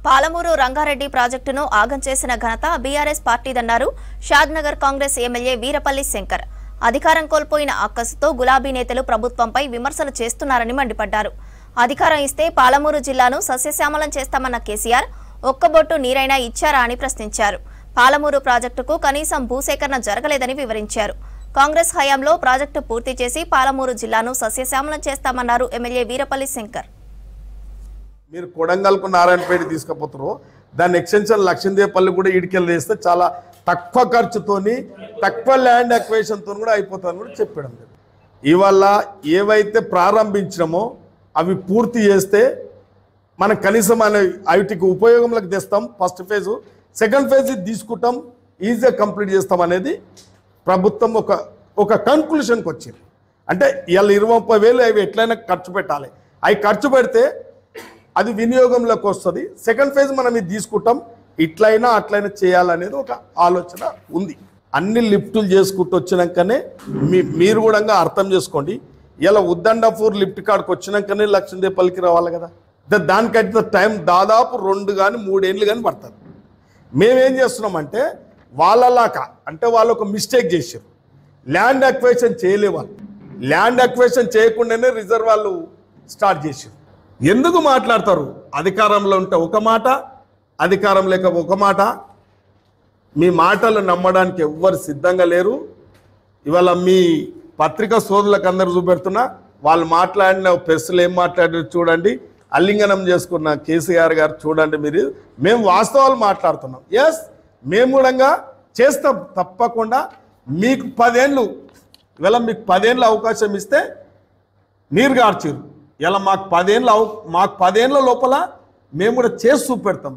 పాలమూరు రంగారెడ్డి ప్రాజెక్టును ఆగం చేసిన ఘనత బీఆర్ఎస్ పార్టీదన్నారు షాద్నగర్ కాంగ్రెస్ ఎమ్మెల్యే వీరపల్లి శంకర్. అధికారం కోల్పోయిన అక్కసుతో గులాబీ నేతలు ప్రభుత్వంపై విమర్శలు చేస్తున్నారని మండిపడ్డారు. అధికారం ఇస్తే పాలమూరు జిల్లాను సస్యశ్యామలం చేస్తామన్న కేసీఆర్ ఒక్కబొట్టు నీరైనా ఇచ్చారా అని ప్రశ్నించారు. పాలమూరు ప్రాజెక్టుకు కనీసం భూసేకరణ జరగలేదని వివరించారు. కాంగ్రెస్ హయాంలో ప్రాజెక్టు పూర్తి చేసి పాలమూరు జిల్లాను సస్యశ్యామలం చేస్తామన్నారు ఎమ్మెల్యే వీరపల్లి శంకర్. మీరు కొడంగల్కు నారాయణపేట తీసుకుపోతారో దాని ఎక్స్టెన్షన్ లక్ష్మీదేవపల్లి కూడా ఇడికెళ్ళి వేస్తే చాలా తక్కువ ఖర్చుతోని తక్కువ ల్యాండ్ అక్వేషన్తో కూడా అయిపోతుందని కూడా చెప్పడం లేదు. ఇవాళ ఏవైతే ప్రారంభించినామో అవి పూర్తి చేస్తే మనం కనీసం వాటికి ఉపయోగంలోకి తెస్తాం. ఫస్ట్ ఫేజు, సెకండ్ ఫేజ్ తీసుకుంటాం, ఈజీగా కంప్లీట్ చేస్తాం అనేది ప్రభుత్వం ఒక కన్క్లూషన్కి వచ్చింది. అంటే ఇవాళ 20-30 అవి ఎట్లయినా ఖర్చు పెట్టాలి. అవి ఖర్చు పెడితే అది వినియోగంలోకి వస్తుంది. సెకండ్ ఫేజ్ మనం ఇది తీసుకుంటాం, ఇట్లయినా అట్లయినా చేయాలనేది ఒక ఆలోచన ఉంది. అన్ని లిఫ్టులు చేసుకుంటూ వచ్చినాకనే మీరు కూడా అర్థం చేసుకోండి. ఇలా ఉద్దండపూర్ లిఫ్ట్ కాడికి వచ్చినాకనే లక్ష్మీదేవపల్లికి రావాలి కదా. దానికైతే టైం దాదాపు 2 కానీ 3 ఏళ్ళు కానీ పడుతుంది. మేమేం చేస్తున్నామంటే వాళ్ళలాగా అంటే వాళ్ళు ఒక మిస్టేక్ చేశారు. ల్యాండ్ అక్వేషన్ చేయలే. వాళ్ళు ల్యాండ్ అక్వేషన్ చేయకుండానే రిజర్వ్ వాళ్ళు స్టార్ట్ చేశారు. ఎందుకు మాట్లాడతారు? అధికారంలో ఉంటే ఒక మాట, అధికారం లేక ఒక మాట. మీ మాటలు నమ్మడానికి ఎవ్వరు సిద్ధంగా లేరు. ఇవాళ మీ పత్రికా సోదరులకు అందరూ చూపెడుతున్నా, వాళ్ళు మాట్లాడిన ప్రెస్లు ఏం మాట్లాడారు చూడండి. అల్లింగనం చేసుకున్న కేసీఆర్ గారు చూడండి. మేము వాస్తవాలు మాట్లాడుతున్నాం. ఎస్, మేము కూడా చేస్తాం తప్పకుండా. మీకు 10 ఏళ్ళు, ఇవాళ మీకు 10 ఏళ్ళ అవకాశం ఇస్తే నీరు గార్చారు. ఇలా మాకు 10 ఏళ్ళ లోపల మేము కూడా చేసి చూపెడతాం.